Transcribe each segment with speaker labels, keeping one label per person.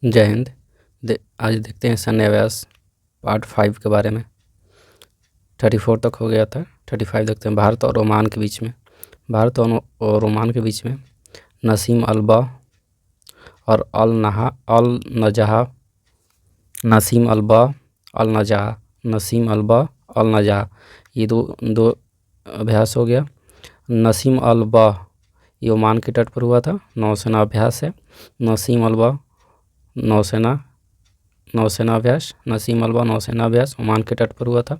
Speaker 1: जय हिंद। आज देखते हैं सैन्य अभ्यास पार्ट 5 के बारे में। 34 तक हो गया था, 35 देखते हैं। भारत और ओमान के बीच में, भारत और ओमान के बीच में नसीम अल्बा और अल नजहा, नसीम अल्बा अल नजहा, नसीम अल्बा अल नजहा, ये दो अभ्यास हो गया। नसीम अल्बा ये ओमान के तट पर हुआ था, नौसेना अभ्यास है। नसीम अल्बा नौसेना अभ्यास, नसीम अल्बा नौसेना अभ्यास ओमान के तट पर हुआ था।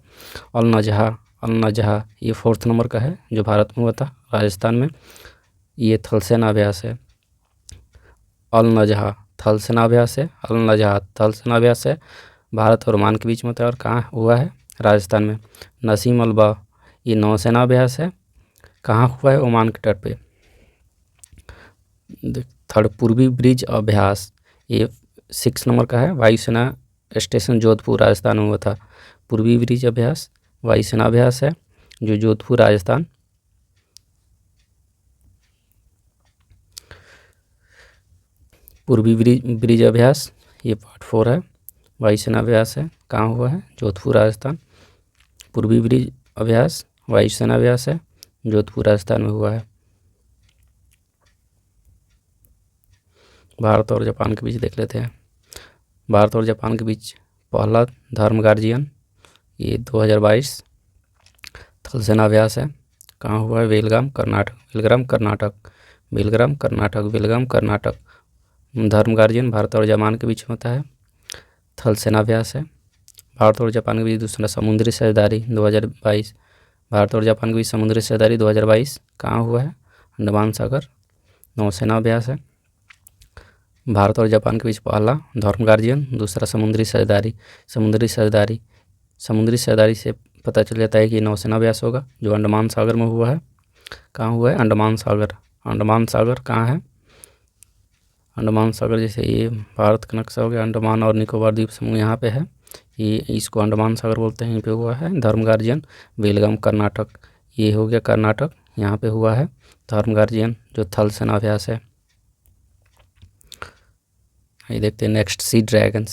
Speaker 1: अल नजहा ये 4th नंबर का है, जो भारत में हुआ था, राजस्थान में। ये थल सेना अभ्यास है। अल नजहा थल सेना अभ्यास है, अल नजहा थल सेना अभ्यास है, भारत और ओमान के बीच में था और कहाँ हुआ है? राजस्थान में। नसीम अल्बा ये नौसेना अभ्यास है, कहाँ हुआ है? ओमान के तट पे। थर्ड पूर्वी ब्रिज अभ्यास, ये 6 नंबर का है, वायुसेना स्टेशन जोधपुर राजस्थान में हुआ था। पूर्वी ब्रिज अभ्यास वायुसेना अभ्यास है, जो जोधपुर राजस्थान। पूर्वी ब्रिज अभ्यास ये पार्ट 4 है, वायुसेना अभ्यास है, कहाँ हुआ है? जोधपुर राजस्थान। पूर्वी ब्रिज अभ्यास वायुसेना अभ्यास है, जोधपुर राजस्थान में हुआ है। भारत और जापान के बीच देख लेते हैं। भारत और जापान के बीच पहला धर्म गार्जियन, ये 2022 थल सेना अभ्यास है, कहाँ हुआ है? बेलगाम कर्नाटक, बेलगाम कर्नाटक। धर्म गार्जियन भारत और जापान के बीच होता है, थल सेना अभ्यास है। भारत और जापान के बीच दूसरा समुद्री साझेदारी 2022, भारत और जापान के बीच समुद्री साझेदारी 2022 कहाँ हुआ है? अंडमान सागर, नौसेना अभ्यास है। भारत और जापान के बीच पहला धर्म गार्जियन, दूसरा समुद्री साझेदारी से पता चल जाता है कि नौसेना अभ्यास होगा, जो अंडमान सागर में हुआ है। कहाँ हुआ है? अंडमान सागर कहाँ है? अंडमान सागर, जैसे ये भारत का नक्शा हो गया, अंडमान और निकोबार द्वीप समूह यहाँ पे है, ये इसको अंडमान सागर बोलते हैं, यहीं पे हुआ है धर्म गार्जियन। बेलगाम कर्नाटक, ये हो गया कर्नाटक, यहाँ पे हुआ है धर्म गार्जियन, जो थल सेना अभ्यास है। ये देखते हैं नेक्स्ट सी ड्रैगन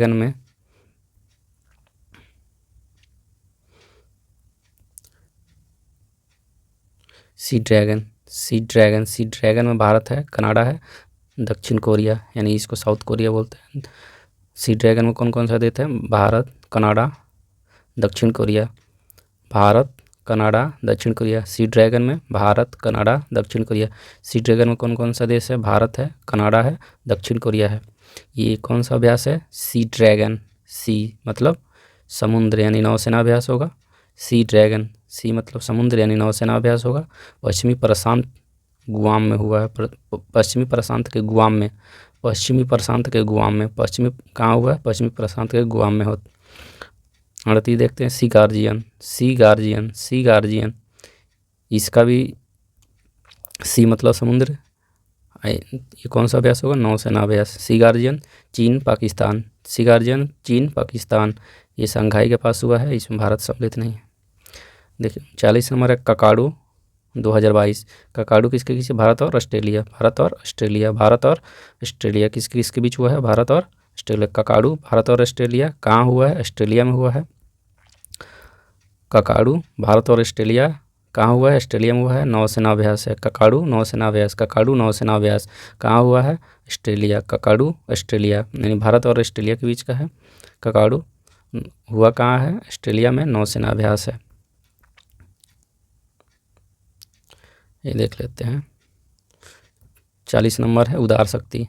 Speaker 1: में सी ड्रैगन में भारत है, कनाडा है, दक्षिण कोरिया, यानी इसको साउथ कोरिया बोलते हैं। सी ड्रैगन में कौन कौन सा देश है? भारत, कनाडा, दक्षिण कोरिया। भारत, कनाडा, दक्षिण कोरिया। सी ड्रैगन में भारत, कनाडा, दक्षिण कोरिया। सी ड्रैगन में कौन कौन सा देश है? भारत है, कनाडा है, दक्षिण कोरिया है। ये कौन सा अभ्यास है? सी ड्रैगन, सी मतलब समुद्र यानी नौसेना अभ्यास होगा। सी ड्रैगन, सी मतलब समुद्र यानी नौसेना अभ्यास होगा। पश्चिमी प्रशांत गुआम में हुआ है, पश्चिमी प्रशांत के गुआम में, पश्चिमी कहाँ हुआ है? पश्चिमी प्रशांत के गुआम में हो। अड़ती देखते हैं सी गार्जियन, इसका भी सी मतलब समुद्र, ये कौन सा अभ्यास होगा? नौसेना अभ्यास। सी गार्जियन चीन पाकिस्तान, ये शंघाई के पास हुआ है, इसमें भारत सम्मिलित नहीं है। देखिए 40 नंबर है ककाडू 2022। ककाडू किसके किसके? भारत और ऑस्ट्रेलिया, किसके बीच हुआ है? भारत और ऑस्ट्रेलिया। ककाडू भारत और ऑस्ट्रेलिया, कहाँ हुआ है? ऑस्ट्रेलिया में हुआ है। ककाडू भारत और ऑस्ट्रेलिया कहाँ हुआ है? ऑस्ट्रेलिया में हुआ है। नौसेना अभ्यास है ककाडू नौसेना अभ्यास, कहाँ हुआ है? ऑस्ट्रेलिया। ककाडू ऑस्ट्रेलिया यानी भारत और ऑस्ट्रेलिया के बीच का है। ककाडू हुआ कहाँ है? ऑस्ट्रेलिया में, नौसेना अभ्यास है। ये देख लेते हैं 40 नंबर है उदार शक्ति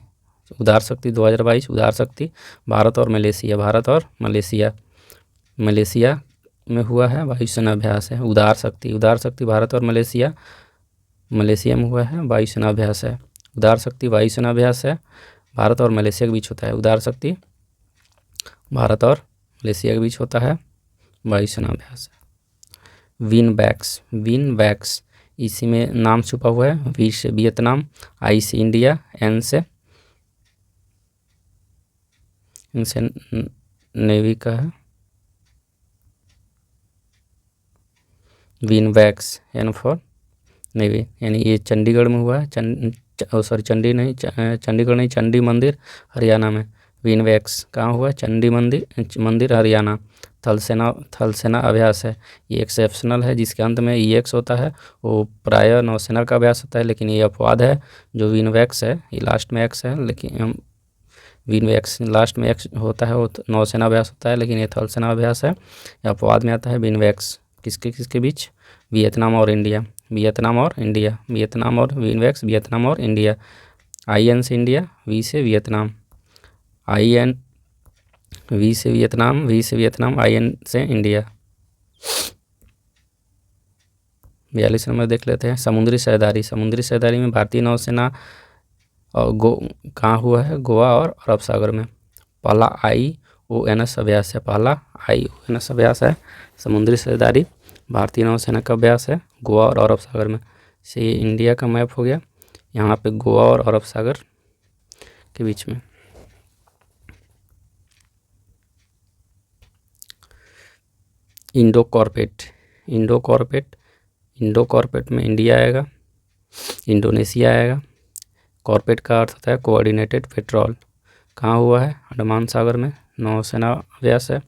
Speaker 1: 2022। उदार शक्ति भारत और मलेशिया में हुआ है, वायुसेना अभ्यास है। उदार शक्ति भारत और मलेशिया में हुआ है, वायुसेना अभ्यास है। उदार शक्ति वायुसेना अभ्यास है, भारत और मलेशिया के बीच होता है। उदार शक्ति भारत और मलेशिया के बीच होता है, वायुसेना अभ्यास है। विन बैक्स इसी में नाम छुपा हुआ है। वी से वियतनाम, आई से इंडिया, एन से इनसे नेवी का है। Win backs N for navy, यानी ये चंडीगढ़ में हुआ है। चंडी मंदिर हरियाणा में, विनवेक्स कहाँ हुआ है? चंडी मंदिर हरियाणा। थल सेना अभ्यास है, ये एक्सेप्शनल है, जिसके अंत में EX होता है, वो प्राय नौसेना का अभ्यास होता है, लेकिन ये अपवाद है। जो विनवेक्स है ये लास्ट में एक्स है, लेकिन विनवेक्स लास्ट में एक्स होता है, वो नौसेना अभ्यास होता है, लेकिन ये थल सेना अभ्यास है, ये अपवाद में आता है। विनवेक्स किसके बीच? वियतनाम और इंडिया। वियतनाम और विनवेक्स, वियतनाम और इंडिया। IN से इंडिया, V से वियतनाम। V से वियतनाम, IN से इंडिया। 42 नंबर देख लेते हैं। समुद्री सहदारी में भारतीय नौसेना और कहाँ हुआ है? गोवा और अरब सागर में। पहला IONS अभ्यास है, अभ्यास है। समुद्री सहदारी भारतीय नौसेना का अभ्यास है गोवा और अरब सागर में। से ये इंडिया का मैप हो गया, यहाँ पे गोवा और अरब सागर के बीच में। इंडो कॉर्पेट में इंडिया आएगा, इंडोनेशिया आएगा। कॉर्पेट का अर्थ होता है कोऑर्डिनेटेड पेट्रोल। कहाँ हुआ है? अंडमान सागर में। नौसेना अभ्यास है।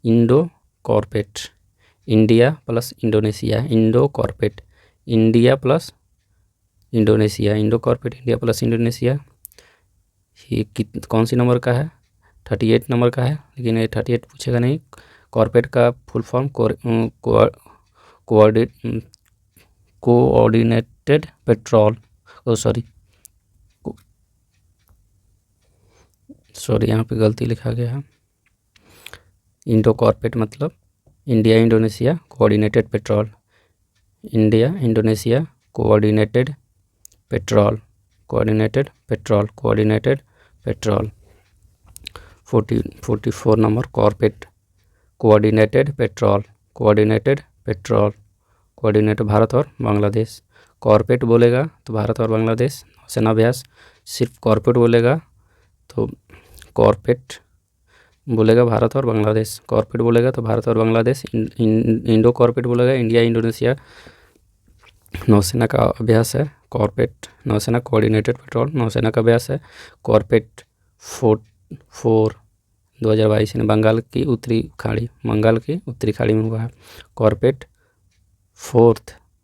Speaker 1: Indo कॉर्पेट, India plus Indonesia, Indo कॉर्पेट India plus Indonesia, Indo कॉर्पेट India plus Indonesia. ये कौन सी नंबर का है? 38 नंबर का है, लेकिन ये 38 पूछेगा नहीं। कॉर्पेट का full form coordinated patrol, sorry यहाँ पे गलती लिखा गया है। इंडो कॉर्पेट मतलब India Indonesia coordinated patrol, India Indonesia coordinated patrol. 44 number CORPAT coordinated patrol, coordinate Bharat और बांग्लादेश। कॉर्पेट बोलेगा तो भारत और बांग्लादेश नौसेना अभ्यास। सिर्फ कॉर्पेट बोलेगा तो भारत और बांग्लादेश। कॉर्पेट बोलेगा तो भारत और बांग्लादेश। इंडो कॉर्पेट बोलेगा इंडिया इंडोनेशिया नौसेना का अभ्यास है। कॉर्पेट नौसेना कोऑर्डिनेटेड पेट्रोल नौसेना का अभ्यास है। कॉर्पेट 4 2022 बंगाल की उत्तरी खाड़ी में हुआ है। कॉर्पेट 4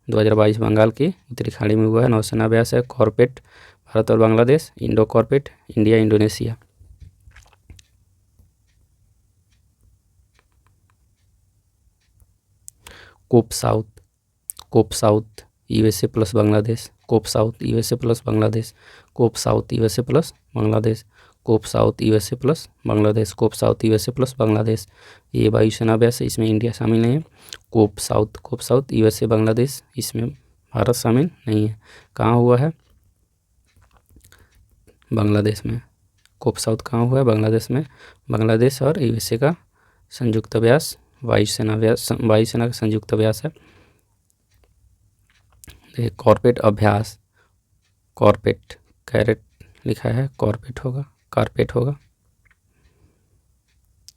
Speaker 1: 2022 बंगाल की उत्तरी खाड़ी में हुआ है, नौसेना अभ्यास है। कॉर्पेट भारत और बांग्लादेश। Indo कॉर्पेट India Indonesia. कोप साउथ USA प्लस बांग्लादेश। कोप साउथ USA प्लस बांग्लादेश। कोप साउथ USA प्लस बांग्लादेश। कोप साउथ USA प्लस बांग्लादेश। कोप साउथ USA प्लस बांग्लादेश। ये वायुसेना अभ्यास है, इसमें इंडिया शामिल नहीं है। कोप साउथ USA बांग्लादेश, इसमें भारत शामिल नहीं है। कहाँ हुआ है? बांग्लादेश में। कोप साउथ कहाँ हुआ है? बांग्लादेश में। बांग्लादेश और USA का संयुक्त अभ्यास वायुसेना का संयुक्त अभ्यास है। कॉर्पेट अभ्यास, कॉर्पेट कैरेट लिखा है, कारपेट होगा।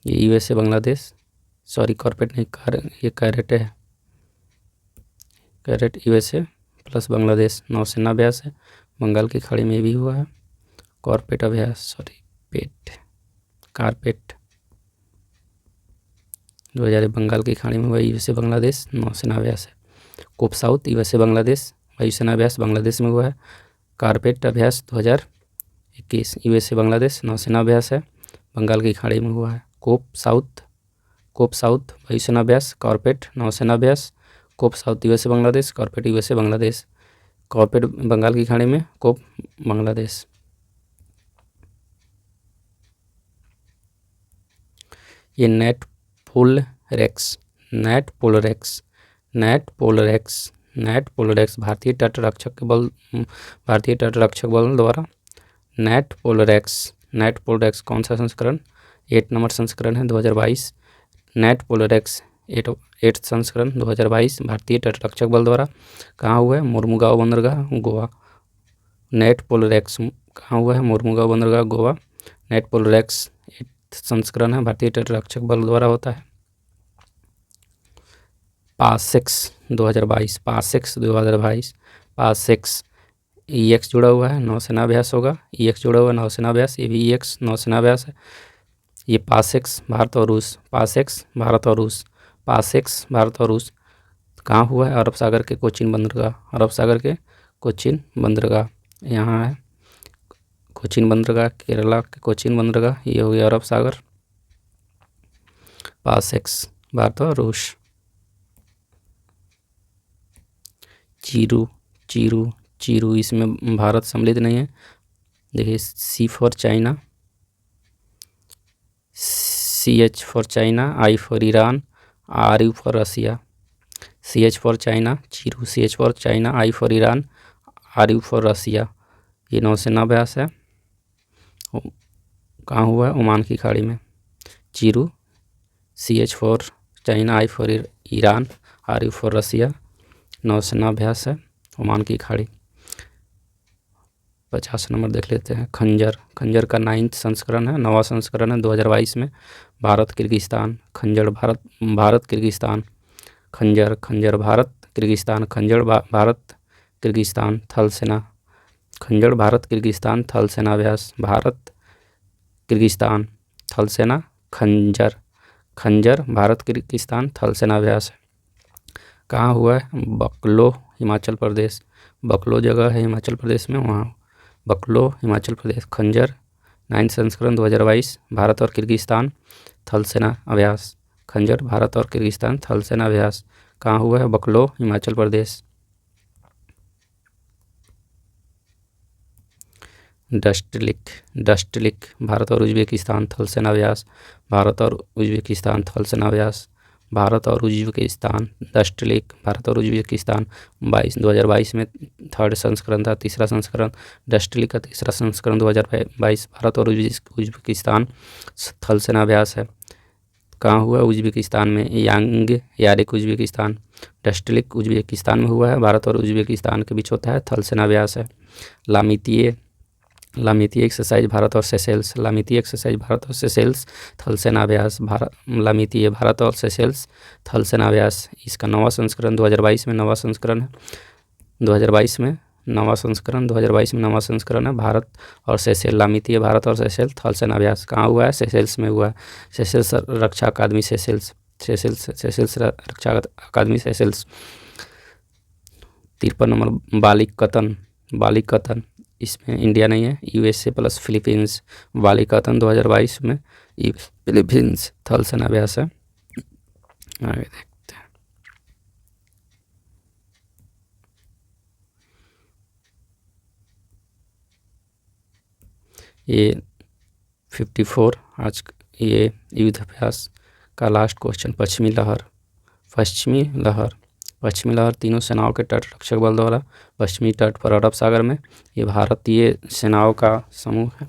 Speaker 1: ये USA बांग्लादेश, सॉरी कॉर्पेट नहीं, ये कैरेट है। कैरेट USA प्लस बांग्लादेश नौसेना अभ्यास है, बंगाल की खाड़ी में भी हुआ है। कॉर्पेट अभ्यास, कारपेट 2000 बंगाल की खाड़ी में हुआ। USA बांग्लादेश नौसेना अभ्यास है। कोप साउथ USA बांग्लादेश वायुसेना अभ्यास बांग्लादेश में हुआ है। कारपेट अभ्यास 2021 USA बांग्लादेश नौसेना अभ्यास है, बंगाल की खाड़ी में हुआ है। कोप साउथ वायुसेना अभ्यास, कॉर्पेट नौसेना अभ्यास। कोप south USA Bangladesh, कॉर्पेट USA Bangladesh. कॉर्पेट Bengal की खाड़ी में, कोप बांग्लादेश। ये नेट पोलरेक्स भारतीय तटरक्षक बल द्वारा नेट पोलरेक्स कौन सा संस्करण? 8 नंबर संस्करण है 2022। नेट पोलरेक्स 8 संस्करण 2022 भारतीय तटरक्षक बल द्वारा कहाँ हुआ है? मुर्मुगांव बंदरगाह, गोवा। नेट पोलरेक्स कहाँ हुआ है? मुर्मुगांव बंदरगाह, गोवा। नेट पोलरेक्स 8 संस्करण है भारतीय तटरक्षक बल द्वारा होता है। पासेक्स 2022 पासेक्स EX जुड़ा हुआ है, नौसेनाभ्यास होगा। EX जुड़ा हुआ है नौसेनाभ्यास, ये भी EX नौसेनाभ्यास है। ये पासेक्स भारत और रूस, पासेक्स भारत और रूस, पासेक्स भारत और रूस कहाँ हुआ है? अरब सागर के कोचीन बंदरगाह, अरब सागर के कोचीन बंदरगाह यहाँ है। कोचीन बंदरगाह केरला के कोचीन बंदरगाह, ये हो गया अरब सागर। पासेक्स भारत और रूस। चीरू, चीरू, चीरू इसमें भारत सम्मिलित नहीं है। देखिए C for China, CH for China, I for Iran, RU for Russia. CH for China CHIRU, CH for China, I for Iran, RU for Russia. ये नौसेनाभ्यास है, कहाँ हुआ है? ओमान की खाड़ी में। CHIRU, CH for China, I for Iran, RU for Russia, नौसेनाभ्यास है, ओमान की खाड़ी। 50 नंबर देख लेते हैं। खंजर, खंजर का 9वां संस्करण है, 9वां संस्करण है 2022 में। भारत किर्गिस्तान, खंजर भारत, भारत किर्गिस्तान, खंजर, खंजर भारत किर्गिस्तान, खंजर भारत किर्गिस्तान थल सेना, खंजर भारत किर्गिस्तान थल सेनाभ्यास, भारत किर्गिस्तान थल सेना, खंजर, खंजर भारत किर्गिस्तान थल सेनाभ्यास। कहाँ हुआ है? बकलो हिमाचल प्रदेश, बकलो जगह है हिमाचल प्रदेश में, वहाँ बकलो हिमाचल प्रदेश। खंजर 9वां संस्करण 2022, भारत और किर्गिस्तान थल सेना अभ्यास, खंजर भारत और किर्गिस्तान थल सेना अभ्यास कहाँ हुआ है? बकलो हिमाचल प्रदेश। डस्टलिक, डस्टलिक भारत और उज्बेकिस्तान थल सेना अभ्यास, भारत और उज्बेकिस्तान थल सेना अभ्यास, भारत और उज्बेकिस्तान। डस्टलिक भारत और उज्बेकिस्तान 2022 में 3rd संस्करण था, 3रा संस्करण। डस्टलिक का 3रा संस्करण 2022, भारत और उज्बेकिस्तान थल सेना अभ्यास है। कहाँ हुआ? उज्बेकिस्तान में, यांग यारिक उज्बेकिस्तान। डस्टलिक उज्बेकिस्तान में हुआ है, भारत और उज्बेकिस्तान के बीच होता है, थल सेना अभ्यास है। लामितीय, लामितीय एक्सरसाइज भारत और सेशेल्स, लामितीय एक्सरसाइज भारत और सेशेल्स थल सेना अभ्यास, लामितीय भारत और सेशेल्स थल सेना अभ्यास। इसका 9वां संस्करण 2022 में, 9वां संस्करण है 2022 में, 9वां संस्करण 2022 में 9वां संस्करण है। भारत और सेशेल, लामितीय भारत और सेशेल थल सेना अभ्यास कहाँ हुआ है? सेशेल्स में हुआ है। सेशेल्स रक्षा अकादमी सेशेल्स, सेशेल्स रक्षा अकादमी सेशेल्स। 53 नंबर बालिकतन, बालिकतन इसमें इंडिया नहीं है, USA प्लस फिलीपींस। बालिकतन 2022 में फिलीपींस थल सेना अभ्यास है। आगे देखते हैं। ये 54 आज ये युद्ध अभ्यास का लास्ट क्वेश्चन। पश्चिमी लहर, पश्चिमी लहर, पश्चिमी लहर तीनों सेनाओं के तट रक्षक बल द्वारा पश्चिमी तट पर अरब सागर में, ये भारतीय सेनाओं का समूह है।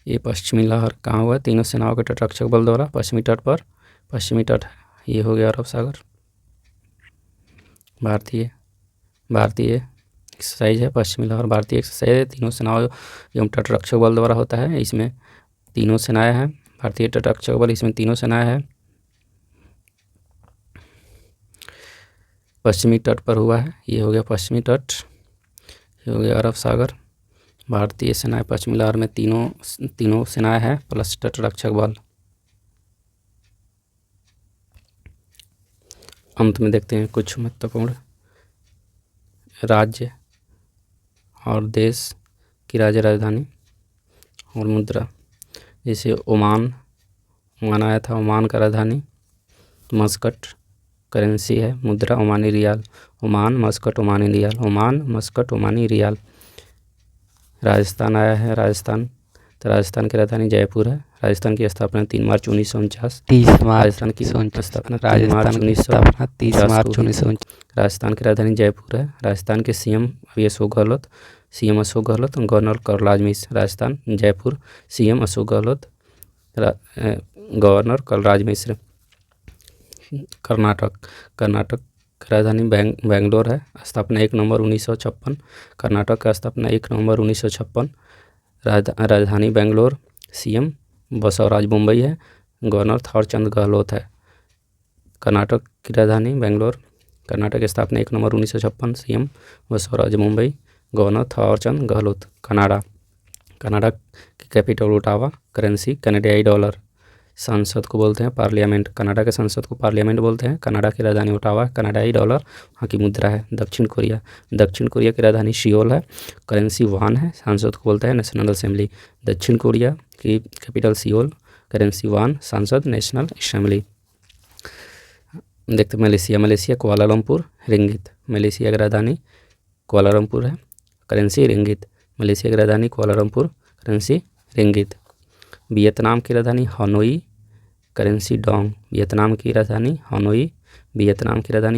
Speaker 1: ये पश्चिमी लहर कहाँ हुआ? तीनों सेनाओं के तट रक्षक बल द्वारा पश्चिमी तट पर, पश्चिमी तट है, ये हो गया अरब सागर। भारतीय, भारतीय एक्सरसाइज है पश्चिमी लहर, भारतीय एक्सरसाइज है, तीनों सेनाओं एवं तट रक्षक बल द्वारा होता है। इसमें तीनों सेनाएं हैं, भारतीय तट रक्षक बल, इसमें तीनों सेनाएं हैं। पश्चिमी तट पर हुआ है, ये हो गया पश्चिमी तट, ये हो गया अरब सागर। भारतीय सेनाएं पश्चिमी लहर में तीनों सेनाएं हैं प्लस तट रक्षक बल। अंत में देखते हैं कुछ महत्वपूर्ण राज्य और देश की राज्य राजधानी और मुद्रा। जैसे ओमान, ओमान आया था, ओमान का राजधानी मस्कट, करेंसी है मुद्रा Omani riyal, Oman Muscat Omani riyal, Oman Muscat Omani riyal. Rajasthan आया है, राजस्थान, तो राजस्थान की राजधानी जयपुर है। राजस्थान की स्थापना 3 मार्च 1949,
Speaker 2: 30 मार्च
Speaker 1: राजस्थान की स्थापना 3
Speaker 2: राजस्थान
Speaker 1: मार्च
Speaker 2: की स्थापना 30 मार्च
Speaker 1: 1949। राजस्थान की राजधानी जयपुर है। राजस्थान के CM अभी Ashok Gehlot, CM Ashok Gehlot, governor Kalraj Mishra. Rajasthan Jaipur, CM Ashok Gehlot, governor Kalraj Mishra. Karnataka, Karnataka की राजधानी बेंगलोर है। स्थापना 1 नवंबर 1956, कर्नाटक का स्थापना 1 नवंबर 1956। राजधानी बेंगलोर, CM बसवराज मुंबई है, गवर्नर थावरचंद गहलोत है। कर्नाटक की राजधानी बेंगलोर, कर्नाटक की स्थापना 1 नवंबर 1956, CM Basavaraj, Mumbai governor Thawarchand Gehlot. Canada की कैपिटल ओटावा, करेंसी कनाडियाई डॉलर। संसद को बोलते हैं पार्लियामेंट, कनाडा के संसद को पार्लियामेंट बोलते हैं। कनाडा की राजधानी ओटावा, कनाडाई डॉलर वहाँ की मुद्रा है। दक्षिण कोरिया की राजधानी सियोल है, करेंसी वान है। सांसद को बोलते हैं नेशनल असेंबली। दक्षिण कोरिया की कैपिटल सियोल, करेंसी वान, सांसद नेशनल असेंबली। देखते मलेशिया कुआलालंपुर, रिंगित। मलेशिया की राजधानी कुआलालंपुर है, करेंसी रिंगित। मलेशिया की राजधानी कुआलालंपुर, करेंसी रिंगित। वियतनाम की राजधानी हनोई, करेंसी डोंग। वियतनाम की राजधानी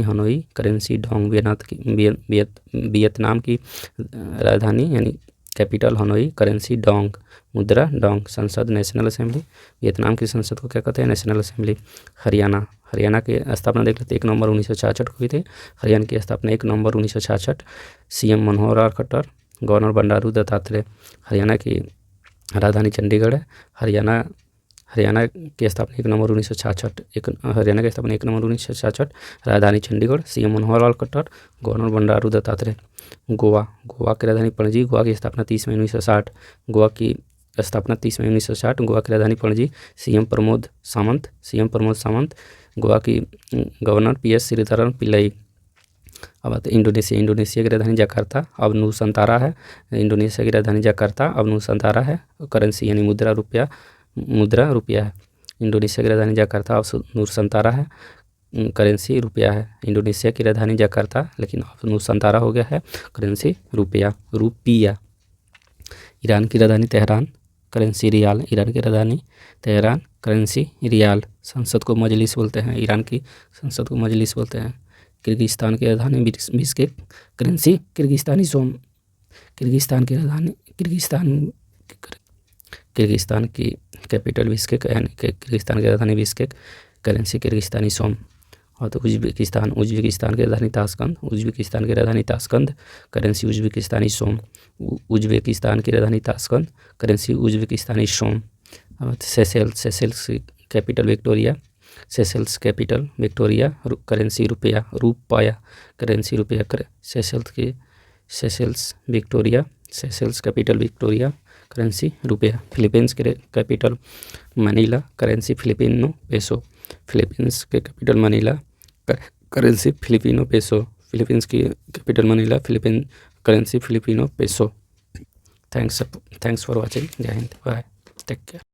Speaker 1: हनोई, करेंसी डोंग। वियतनाम की राजधानी यानी कैपिटल हनोई, करेंसी डोंग, मुद्रा डोंग। संसद नेशनल असेंबली, वियतनाम की संसद को क्या कहते हैं? National assembly. हरियाणा की स्थापना देख लेते 1 नवंबर 1966 को हुई थी। हरियाणा की स्थापना 1 नवंबर 1966, सीएम मनोहर लाल खट्टर, गवर्नर बंडारू दत्तात्रेय। हरियाणा की राजधानी चंडीगढ़ है। हरियाणा की स्थापना 1 नवंबर 1966, हरियाणा की स्थापना 1 नवंबर 1966, राजधानी चंडीगढ़, सीएम मनोहर लाल खट्टर, गवर्नर बंडारू दत्तात्रेय। गोवा की राजधानी पणजी, गोवा की स्थापना 30 मई 1960, गोवा की राजधानी पणजी, सीएम प्रमोद सावंत, गोवा की गवर्नर PS श्रीधरन पिल्लई। अब आते इंडोनेशिया की राजधानी जकार्ता, अब नूसंतारा है। इंडोनेशिया की राजधानी जकार्ता, अब नूसंतारा है। करेंसी यानी मुद्रा रुपया है। इंडोनेशिया की राजधानी जकार्ता, अब नूसंतारा है। करेंसी रुपया है। इंडोनेशिया की राजधानी जकार्ता, लेकिन अब नूसंतारा हो गया है। करेंसी रुपया। ईरान की राजधानी तेहरान, करेंसी रियाल। ईरान की राजधानी तेहरान, करेंसी रियाल। संसद को मजलिस बोलते हैं, ईरान की संसद को मजलिस बोलते हैं। किर्गिस्तान की राजधानी Bishkek, currency Kyrgyzstani som. Kyrgyzstan की कैपिटल बिश्केक यानी किर्गिस्तान की राजधानी बिश्केक, करेंसी किर्गिस्तानी सोम। और तो उज्बेकिस्तान की राजधानी Tashkent, currency Uzbekistani som. Uzbekistan की राजधानी Tashkent, currency Uzbekistani som. Seychelles capital Victoria, currency रुपया, करेंसी रुपया। सेशेल्स कैपिटल विक्टोरिया, करेंसी रुपया। फिलीपींस के capital Manila, currency Filipino peso. Philippines के capital Manila, currency Filipino peso. Philippines की capital Manila, currency Filipino peso. Thanks for watching. जय हिंद, bye, take care.